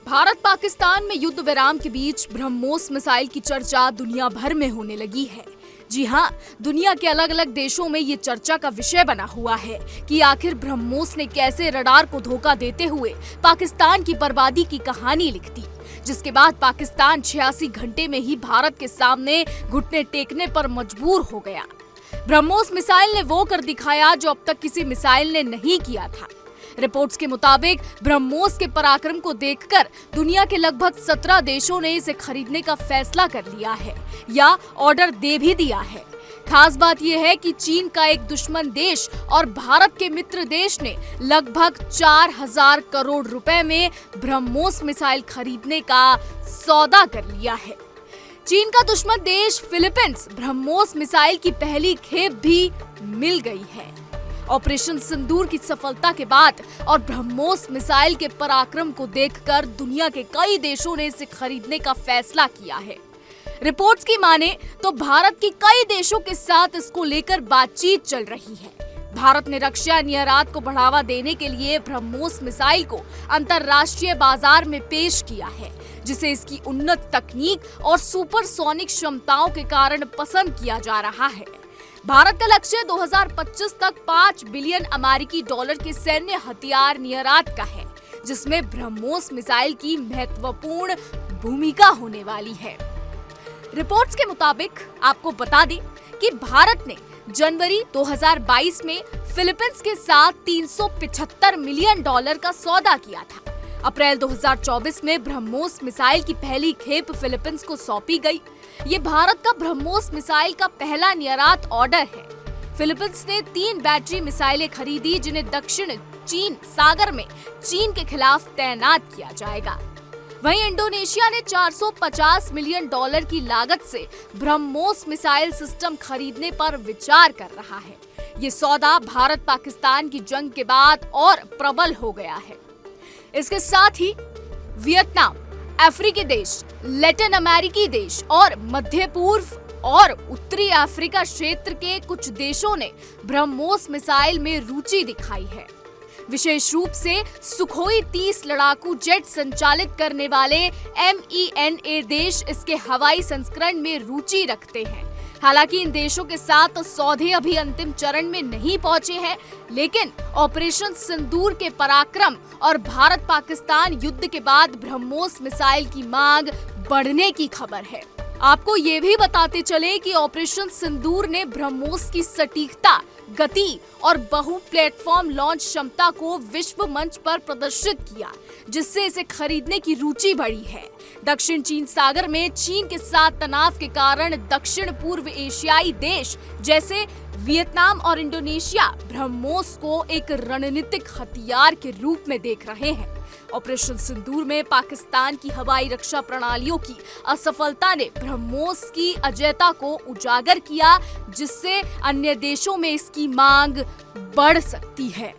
भारत पाकिस्तान में युद्ध विराम के बीच ब्रह्मोस मिसाइल की चर्चा दुनिया भर में होने लगी है। जी हाँ, दुनिया के अलग अलग देशों में ये चर्चा का विषय बना हुआ है कि आखिर ब्रह्मोस ने कैसे रडार को धोखा देते हुए पाकिस्तान की बर्बादी की कहानी लिख दी, जिसके बाद पाकिस्तान 86 घंटे में ही भारत के सामने घुटने टेकने पर मजबूर हो गया। ब्रह्मोस मिसाइल ने वो कर दिखाया जो अब तक किसी मिसाइल ने नहीं किया था। रिपोर्ट्स के मुताबिक ब्रह्मोस के पराक्रम को देखकर दुनिया के लगभग 17 देशों ने इसे खरीदने का फैसला कर लिया है या ऑर्डर दे भी दिया है। खास बात यह है कि चीन का एक दुश्मन देश और भारत के मित्र देश ने लगभग 4000 करोड़ रुपए में ब्रह्मोस मिसाइल खरीदने का सौदा कर लिया है। चीन का दुश्मन देश फिलीपींस ब्रह्मोस मिसाइल की पहली खेप भी मिल गई है। ऑपरेशन सिंदूर की सफलता के बाद और ब्रह्मोस मिसाइल के पराक्रम को देखकर दुनिया के कई देशों ने इसे खरीदने का फैसला किया है। रिपोर्ट्स की माने तो भारत के कई देशों के साथ इसको लेकर बातचीत चल रही है। भारत ने रक्षा निर्यात को बढ़ावा देने के लिए ब्रह्मोस मिसाइल को अंतर्राष्ट्रीय बाजार में पेश किया है, जिसे इसकी उन्नत तकनीक और सुपरसोनिक क्षमताओं के कारण पसंद किया जा रहा है। भारत का लक्ष्य 2025 तक 5 बिलियन अमेरिकी डॉलर के सैन्य हथियार निर्यात का है, जिसमें ब्रह्मोस मिसाइल की महत्वपूर्ण भूमिका होने वाली है। रिपोर्ट्स के मुताबिक आपको बता दें कि भारत ने जनवरी 2022 में फिलीपींस के साथ 375 मिलियन डॉलर का सौदा किया था। अप्रैल 2024 में ब्रह्मोस मिसाइल की पहली खेप फिलीपींस को सौंपी गई। ये भारत का ब्रह्मोस मिसाइल का पहला निर्यात ऑर्डर है। फिलीपींस ने 3 बैटरी मिसाइलें खरीदी, जिन्हें दक्षिण चीन सागर में चीन के खिलाफ तैनात किया जाएगा। वहीं इंडोनेशिया ने 450 मिलियन डॉलर की लागत से ब्रह्मोस मिसाइल सिस्टम खरीदने पर विचार कर रहा है। ये सौदा भारत पाकिस्तान की जंग के बाद और प्रबल हो गया है। इसके साथ ही वियतनाम, अफ्रीकी देश, लैटिन अमेरिकी देश और मध्य पूर्व और उत्तरी अफ्रीका क्षेत्र के कुछ देशों ने ब्रह्मोस मिसाइल में रुचि दिखाई है। विशेष रूप से सुखोई 30 लड़ाकू जेट संचालित करने वाले MENA देश इसके हवाई संस्करण में रुचि रखते हैं। हालांकि इन देशों के साथ सौदे अभी अंतिम चरण में नहीं पहुंचे हैं, लेकिन ऑपरेशन सिंदूर के पराक्रम और भारत पाकिस्तान युद्ध के बाद ब्रह्मोस मिसाइल की मांग बढ़ने की खबर है। आपको ये भी बताते चले कि ऑपरेशन सिंदूर ने ब्रह्मोस की सटीकता, गति और बहु प्लेटफॉर्म लॉन्च क्षमता को विश्व मंच पर प्रदर्शित किया, जिससे इसे खरीदने की रुचि बढ़ी है। दक्षिण चीन सागर में चीन के साथ तनाव के कारण दक्षिण पूर्व एशियाई देश जैसे वियतनाम और इंडोनेशिया ब्रह्मोस को एक रणनीतिक हथियार के रूप में देख रहे हैं। ऑपरेशन सिंदूर में पाकिस्तान की हवाई रक्षा प्रणालियों की असफलता ने ब्रह्मोस की अजेयता को उजागर किया, जिससे अन्य देशों में इसकी मांग बढ़ सकती है।